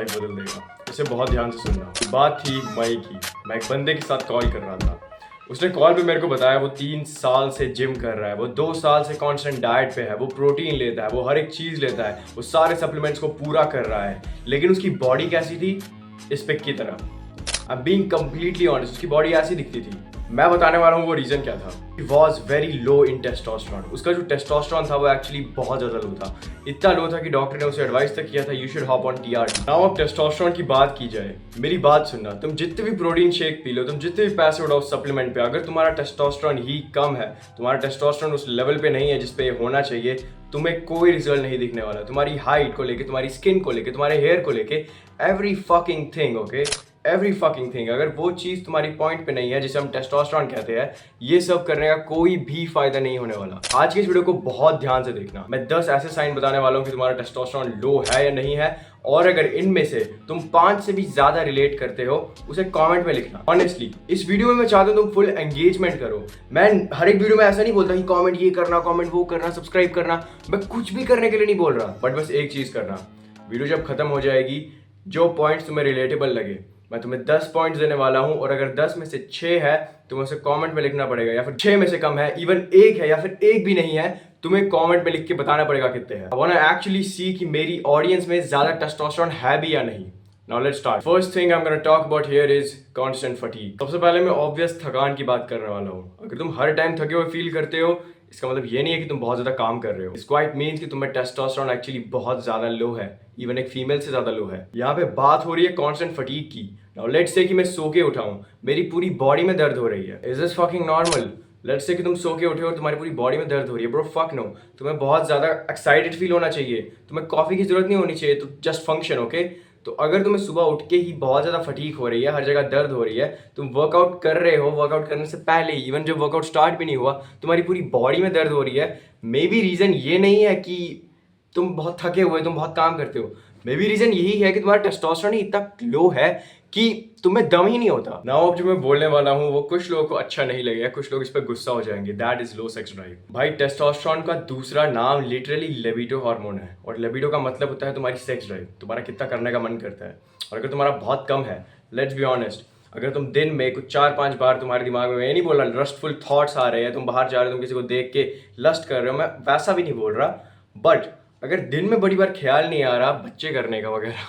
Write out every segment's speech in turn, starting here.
Life बदल देगा। इसे बहुत ध्यान से सुनना। बात थी मई की। मैं एक बंदे के साथ कॉल कर रहा था। उसने कॉल पे मेरे को बताया वो 3 साल से जिम कर रहा है, वो 2 साल से कांस्टेंट डाइट पे है, वो प्रोटीन लेता है, वो हर एक चीज़ लेता है, वो सारे सप्लीमेंट्स को पूरा कर रहा है, लेकिन उसकी बॉडी कैसी थी? इस पिक की तरह। I am being completely honest, उसकी बॉडी ऐसी दिखती थी। मैं बताने वाला हूँ वो रीजन क्या था। He was very low in testosterone। उसका जो टेस्टोस्टेरोन था वो एक्चुअली बहुत ज़्यादा लो था। इतना लो था कि डॉक्टर ने उसे एडवाइस तक किया था you should hop on TRT। Now अब टेस्टोस्टेरोन की बात की जाए, मेरी बात सुनना, तुम जितने भी प्रोटीन शेक पी लो, तुम जितने भी पैसे उड़ाओ सप्लीमेंट पे, अगर तुम्हारा टेस्टोस्टेरोन ही कम है, तुम्हारा टेस्टोस्टेरोन उस लेवल पे नहीं है जिस पे होना चाहिए, तुम्हें कोई रिजल्ट नहीं दिखने वाला। तुम्हारी हाइट को लेके, तुम्हारी स्किन को लेके, तुम्हारे हेयर को लेके, every fucking thing, okay, every fucking thing, अगर वो चीज़ तुम्हारी पॉइंट पे नहीं है जिसे हम टेस्टोस्टेरोन कहते हैं, ये सब करने का कोई भी फायदा नहीं होने वाला। आज की इस वीडियो को बहुत ध्यान से देखना। मैं 10 ऐसे साइन बताने वाला हूँ कि तुम्हारा टेस्टोस्टेरोन लो है या नहीं है, और अगर इनमें से तुम 5 से भी ज्यादा रिलेट करते हो, उसे कमेंट में लिखना। ऑनेस्टली इस वीडियो में मैं चाहता हूँ तुम फुल एंगेजमेंट करो। मैं हर एक वीडियो में ऐसा नहीं बोलता कि कमेंट ये करना, कमेंट वो करना, सब्सक्राइब करना, मैं कुछ भी करने के लिए नहीं बोल रहा, बट बस एक चीज करना, वीडियो जब खत्म हो जाएगी, जो पॉइंट्स तुम्हें रिलेटेबल लगे, मैं तुम्हें 10 पॉइंट्स देने वाला हूं, और अगर 10 में से 6 है तुम्हें उसे कमेंट में लिखना पड़ेगा, या फिर 6 में से कम है, इवन 1 है, या फिर 1 भी नहीं है, तुम्हें कमेंट में लिख के बताना पड़ेगा कितने हैं। I want to actually see कि मेरी ऑडियंस में ज्यादा टेस्टोस्टेरोन है भी या नहीं। Now let's start. First thing I am gonna talk about here is constant fatigue. सबसे पहले मैं ऑब्वियस थकान की बात करने वाला हूँ। अगर तुम हर टाइम थके हुए फील करते हो, इसका मतलब ये नहीं है कि तुम बहुत ज्यादा काम कर रहे हो। इट्स क्वाइट मीन्स कि तुम्हें टेस्टोस्टेरोन एक्चुअली बहुत ज्यादा लो है, इवन एक फीमेल से ज्यादा लो है। यहाँ पे बात हो रही है कांस्टेंट फटीग की। नाउ लेट्स से कि मैं सो के उठाऊं, मेरी पूरी बॉडी में दर्द हो रही है। Is this fucking normal? Let's say कि तुम सो के उठे और तुम्हारी पूरी बॉडी में दर्द हो रही है। ब्रो फक नो, तुम्हें बहुत ज्यादा एक्साइटेड फील होना चाहिए, तुम्हें कॉफी की जरूरत नहीं होनी चाहिए, तो जस्ट फंक्शन, ओके। तो अगर तुम्हें सुबह उठ के ही बहुत ज़्यादा फटीग हो रही है, हर जगह दर्द हो रही है, तुम वर्कआउट कर रहे हो, वर्कआउट करने से पहले, इवन जब वर्कआउट स्टार्ट भी नहीं हुआ, तुम्हारी पूरी बॉडी में दर्द हो रही है, मे बी रीज़न ये नहीं है कि तुम बहुत थके हुए, तुम बहुत काम करते हो, मे बी रीज़न यही है कि तुम्हारा टेस्टोस्टेरोन ही इतना लो है कि तुम्हें दम ही नहीं होता। नाउ अब जो मैं बोलने वाला हूँ वो कुछ लोगों को अच्छा नहीं लगेगा, कुछ लोग इस पर गुस्सा हो जाएंगे। That is low sex drive. भाई टेस्टोस्टेरोन का दूसरा नाम लिटरली लिबिडो हार्मोन है, और लिबिडो का मतलब होता है तुम्हारी सेक्स ड्राइव, तुम्हारा कितना करने का मन करता है। और अगर तुम्हारा बहुत कम है, लेट्स बी ऑनेस्ट, अगर तुम दिन में कुछ 4-5 बार तुम्हारे दिमाग में, ये नहीं बोल रहा लस्टफुल थॉट्स आ रहे हैं, तुम बाहर जा रहे हो, तुम किसी को देख के लस्ट कर रहे हो, मैं वैसा भी नहीं बोल रहा, बट अगर दिन में बड़ी बार ख्याल नहीं आ रहा बच्चे करने का वगैरह,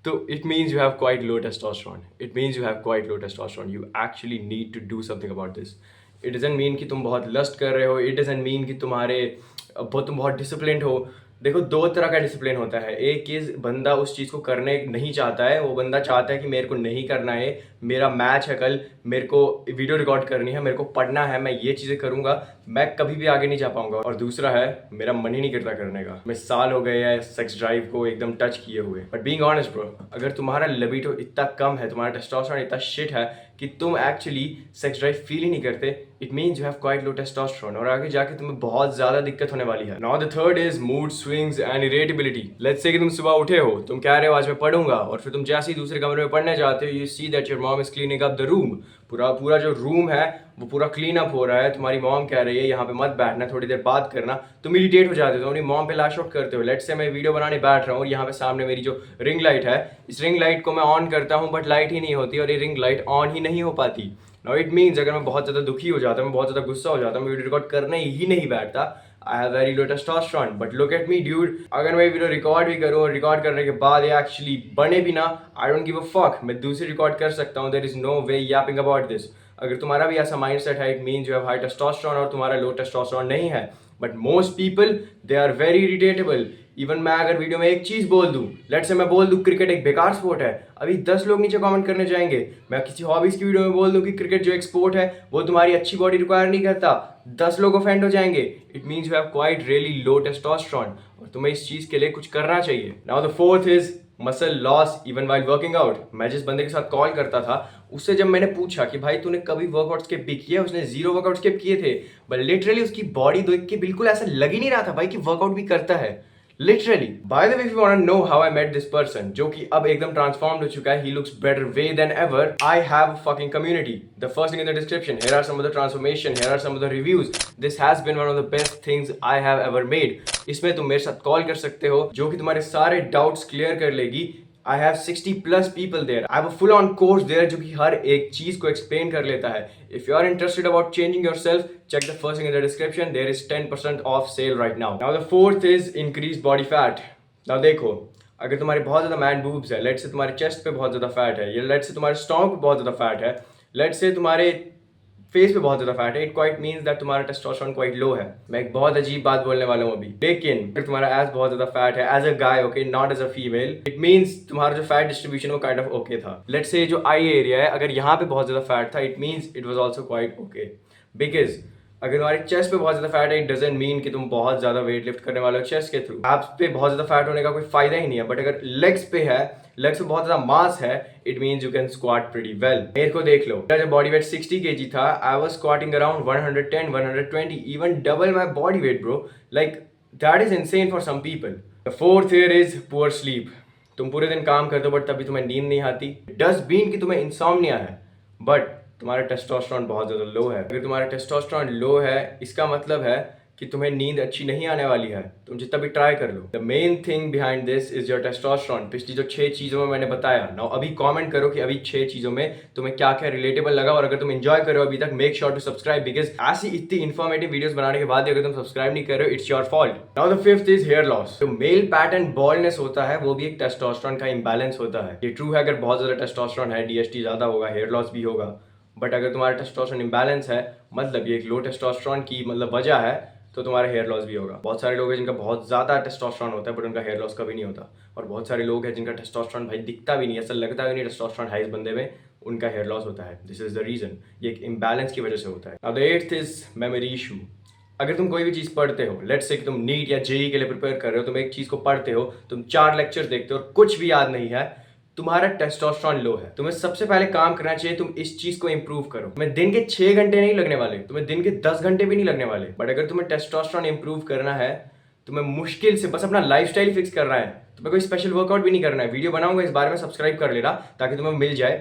तो it means you have quite low testosterone. It means you have quite low testosterone. You actually need to do something about this. It doesn't mean कि तुम बहुत लस्ट कर रहे हो. It doesn't mean कि तुम बहुत डिसिप्लिन्ड हो. देखो, 2 तरह का डिसिप्लिन होता है। एक चीज़, बंदा उस चीज़ को करने नहीं चाहता है, वो बंदा चाहता है कि मेरे को नहीं करना है, मेरा मैच है कल, मेरे को वीडियो रिकॉर्ड करनी है, मेरे को पढ़ना है, मैं ये चीज़ें करूँगा, मैं कभी भी आगे नहीं जा पाऊँगा। और दूसरा है, मेरा मन ही नहीं करता करने का, मैं साल हो गए हैं सेक्स ड्राइव को एकदम टच किए हुए। बट बीइंग ऑनेस्ट ब्रो, अगर तुम्हारा लिबिडो इतना कम है, तुम्हारा टेस्टोस्टेरोन इतना शिट है कि तुम एक्चुअली सेक्स ड्राइव फील ही नहीं करते, it means you have quite low testosterone, और आगे जाके तुम्हें बहुत ज़्यादा दिक्कत होने वाली है। Now the third is mood swings and irritability. Let's say कि तुम सुबह उठे हो, तुम कह रहे हो आज मैं पढ़ूंगा, और फिर तुम जैसे ही दूसरे कमरे में पढ़ने जाते हो, you see that your mom is cleaning up the room. पूरा जो रूम है वो पूरा क्लीन अप हो रहा है, तुम्हारी मॉम कह रही है यहाँ पे मत बैठना, थोड़ी देर बात करना, तुम इरिटेट हो जाते हो, अपनी मॉम पे लैश आउट करते हो। लेट्स से मैं वीडियो बनाने बैठ रहा हूँ, और यहाँ पे सामने मेरी जो रिंग लाइट है, इस रिंग लाइट को मैं ऑन करता हूँ, बट लाइट ही नहीं होती, और ये रिंग लाइट ऑन ही नहीं हो पाती। नाउ इट मीन्स अगर मैं बहुत ज़्यादा दुखी हो जाता हूँ, मैं बहुत ज़्यादा गुस्सा हो जाता हूँ, मैं वीडियो रिकॉर्ड करने ही नहीं बैठता। I have very low testosterone, but look at me dude, अगर मैं वीडियो रिकॉर्ड भी करूँ और रिकॉर्ड करने के बाद ये एक्चुअली बने भी ना, I don't give a fuck, मैं दूसरी रिकॉर्ड कर सकता हूँ, there is no way yapping about this. अगर तुम्हारा भी ऐसा माइंडसेट है, it means you have high testosterone और तुम्हारा लो टेस्टोस्टेरोन नहीं है। But most people they are very irritable. Even मैं अगर वीडियो में एक चीज़ बोल दूँ, लेट से मैं बोल दूँ क्रिकेट एक बेकार स्पोर्ट है, अभी 10 लोग नीचे कमेंट करने जाएंगे। मैं किसी हॉबीज़ की वीडियो में बोल दूँ कि क्रिकेट जो एक स्पोर्ट है वो तुम्हारी अच्छी बॉडी रिक्वायर नहीं करता, 10 लोग ऑफेंड हो जाएंगे। It means you have quite really low testosterone, और तुम्हें इस चीज़ के लिए कुछ करना चाहिए। Now the fourth is muscle loss even while working out. मैं जिस बंदे के साथ कॉल करता था, उससे जब मैंने पूछा कि भाई तूने कभी वर्कआउट स्किप भी किया, उसने 0 वर्कआउट स्किप किए थे, बट लिटरली उसकी बॉडी देख के बिल्कुल ऐसा लग ही नहीं रहा था भाई कि वर्कआउट भी करता है। Literally, by the way, if you want to know how I met this person, जो कि अब एकदम ट्रांसफॉर्म्ड हो चुका है, he looks better way than ever, I have a fucking community, the first thing in the description, here are some of the transformation, here are some of the reviews, this has been one of the best things I have ever made. इसमें तुम मेरे साथ call कर सकते हो, जो कि तुम्हारे सारे डाउट्स क्लियर कर लेगी, I have 60 plus people there. I have a full on course there जो कि हर एक चीज को explain कर लेता है. If you are interested about changing yourself, check the first link in the description. There is 10% off sale right now. Now the fourth is increased body fat. Now देखो, अगर तुम्हारे बहुत ज़्यादा man boobs है, let's say तुम्हारे chest पे बहुत ज़्यादा fat है, या let's say तुम्हारे stomach पे बहुत ज़्यादा fat है, let's say तुम्हारे फेस पे बहुत ज्यादा फैट है, इट क्वाइट मींस दैट तुम्हारा टेस्टोस्टेरोन क्वाइट लो है. मैं एक बहुत अजीब बात बोलने वाला हूँ अभी, लेकिन अगर तुम्हारा एज बहुत ज्यादा फैट है as a guy, okay, not as a female, it means तुम्हारा जो फैट डिस्ट्रीब्यूशन वो काइंड ऑफ ओके था. लेट्स से जो आई एरिया है, अगर यहाँ पे बहुत ज्यादा फैट था, it means it was also quite okay. Because अगर तुम्हारे चेस्ट पे बहुत ज्यादा फैट है, इट डजंट मीन कि तुम बहुत ज्यादा वेट लिफ्ट करने वाले हो चेस्ट के थ्रू. एब्स पे बहुत ज्यादा फैट होने का कोई फायदा ही नहीं है. बट अगर लेग्स पे है, लेग्स पे बहुत ज्यादा मास है, it means you can squat pretty well. मेरे को देख लो, मेरा जब बॉडी वेट 60 kg था, I was squatting around 110 120, even double my body weight bro. Like that is insane for some people. The fourth here is poor sleep. तुम पूरे दिन काम करते हो बट तभी तुम्हें नींद नहीं आती. डज मीन कि तुम्हें इंसोम्निया है, बट तुम्हारा टेस्टोस्टेरोन बहुत ज़्यादा लो है. अगर तुम्हारा टेस्टोस्टेरोन लो है, इसका मतलब है कि तुम्हें नींद अच्छी नहीं आने वाली है. तुम जितना भी ट्राई कर लो. The main thing behind this is your testosterone. पिछली जो 6 चीज़ों में मैंने बताया, नाउ अभी कमेंट करो कि अभी 6 चीज़ों में तुम्हें क्या क्या रिलेटेबल लगा. और अगर तुम एंजॉय करो अभी तक, make sure to subscribe, because ऐसी इतनी इन्फॉर्मेटिव वीडियोस बनाने के बाद अगर तुम सब्सक्राइब नहीं कर रहे हो, it's your fault. Now the fifth is here loss. जो मेल पैटर्न बॉल्डनेस होता है, वो भी एक टेस्टोस्टेरोन का इंबैलेंस होता है. ये ट्रू है, अगर बहुत ज़्यादा टेस्टोस्टेरोन है, DHT ज़्यादा होगा, हेयर लॉस भी होगा. बट अगर तुम्हारा टेस्टोस्टेरोन इंबैलेंस है, मतलब ये एक लो टेस्टोस्टेरोन की मतलब वजह है, तो तुम्हारा हेयर लॉस भी होगा. बहुत सारे लोग हैं जिनका बहुत ज़्यादा टेस्टोस्टेरोन होता है बट उनका हेयर लॉस कभी नहीं होता. और बहुत सारे लोग हैं जिनका टेस्टोस्टेरोन भाई दिखता भी नहीं, ऐसा लगता भी नहीं टेस्टोस्टेरोन है इस बंदे में, उनका हेयर लॉस होता है. This is the reason. ये एक इम्बैलेंस की वजह से होता है. Now the eighth is memory issue. अगर तुम कोई भी चीज़ पढ़ते हो, लेट्स से कि तुम नीट या जेई के लिए प्रिपेयर कर रहे हो, तुम एक चीज़ को पढ़ते हो, तुम 4 लेक्चर्स देखते हो और कुछ भी याद नहीं है, तुम्हारा टेस्टोस्टेरोन लो है. तुम्हें सबसे पहले काम करना चाहिए, तुम इस चीज को इंप्रूव करो. तुम्हें दिन के 6 घंटे नहीं लगने वाले, तुम्हें दिन के 10 घंटे भी नहीं लगने वाले. बट अगर तुम्हें टेस्टोस्टेरोन इंप्रूव करना है, तुम्हें मुश्किल से बस अपना लाइफस्टाइल फिक्स करना है. तुम्हें कोई स्पेशल वर्कआउट भी नहीं करना है. वीडियो बनाऊंगा इस बारे में, सब्सक्राइब कर लेना ताकि तुम्हें मिल जाए.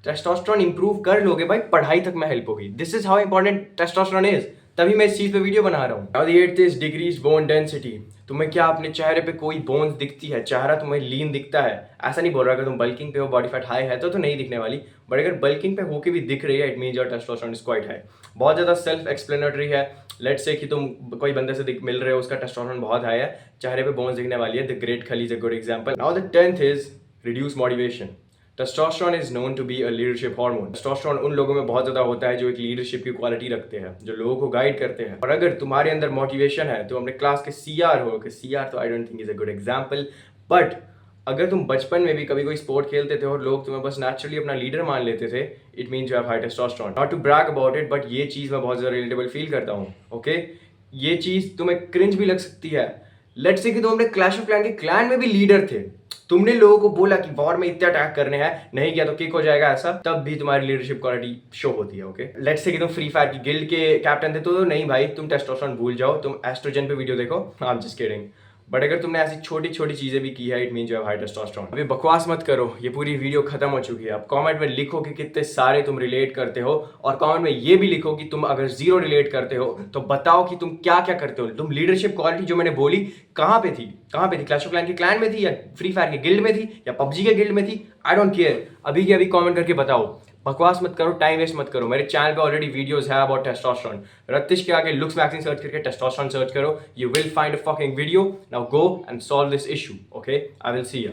टेस्टोस्टेरोन इंप्रूव कर लोगे भाई, पढ़ाई तक में हेल्प होगी. This is how important testosterone is. तभी मैं इस चीज पे वीडियो बना रहा हूँ. Now the eighth is decrease bone density. तुम्हें क्या अपने चेहरे पे कोई बोन्स दिखती है? चेहरा तुम्हें लीन दिखता है? ऐसा नहीं बोल रहा, अगर तुम बल्किंग पे हो, बॉडी फैट हाई है तो नहीं दिखने वाली. बट अगर बल्किंग पे होके भी दिख रही है, it means your testosterone is quite high. बहुत ज़्यादा सेल्फ एक्सप्लेनेटरी है. लेट्स से कि तुम कोई बंदे से मिल रहे हो, उसका टेस्टोस्टेरोन बहुत हाई है, चेहरे पे बोन्स दिखने वाली है. The great Khali is a good example. Now the 10th is reduce motivation. Testosterone is known to be a leadership hormone. Testosterone उन लोगों में बहुत ज्यादा होता है जो एक लीडरशिप की क्वालिटी रखते हैं, जो लोगों को गाइड करते हैं. और अगर तुम्हारे अंदर मोटिवेशन है, तो अपने क्लास के CR हो, कि CR तो I don't think is a good example, but अगर तुम बचपन में भी कभी कोई स्पोर्ट खेलते थे और लोग तुम्हें बस नेचुरली अपना लीडर मान लेते थे, it means you have high testosterone. Not to brag about it, but ये चीज मैं बहुत ज्यादा रिलेटेबल फील करता हूँ. ओके, ये चीज तुम्हें क्रिंज भी लग सकती है. लेट्स से कि तुम अपने क्लैश ऑफ क्लैन के क्लैन में भी लीडर थे, तुमने लोगों को बोला कि वॉर में इतने अटैक करने हैं, नहीं किया तो किक हो जाएगा, ऐसा, तब भी तुम्हारी लीडरशिप क्वालिटी शो होती है. ओके, लेट्स से कि तुम फ्री फायर की गिल्ड के कैप्टन थे, तो नहीं भाई, तुम टेस्टोस्टेरोन भूल जाओ, तुम एस्ट्रोजन पे वीडियो देखो. I am just kidding. But अगर तुमने ऐसी छोटी छोटी चीजें भी की है, it means you have high testosterone. अभी बकवास मत करो, ये पूरी वीडियो खत्म हो चुकी है. अब कमेंट में लिखो कि कितने सारे तुम रिलेट करते हो, और कमेंट में ये भी लिखो कि तुम अगर 0 रिलेट करते हो तो बताओ कि तुम क्या क्या करते हो. तुम लीडरशिप क्वालिटी जो मैंने बोली कहाँ पे थी? क्लैश ऑफ क्लैन के क्लैन में थी, या फ्री फायर के गिल्ड में थी, या PUBG के गिल्ड में थी? I don't care. अभी के अभी कमेंट करके बताओ. बकवास मत करो, टाइम वेस्ट मत करो. मेरे चैनल पे ऑलरेडी वीडियोस है अबाउट टेस्टोस्टेरोन. रत्तिश के आगे लुक्स मैगजीन सर्च करके टेस्टोस्टेरोन सर्च करो, you will find a fucking video. Now go and solve this issue. Okay, I will see you.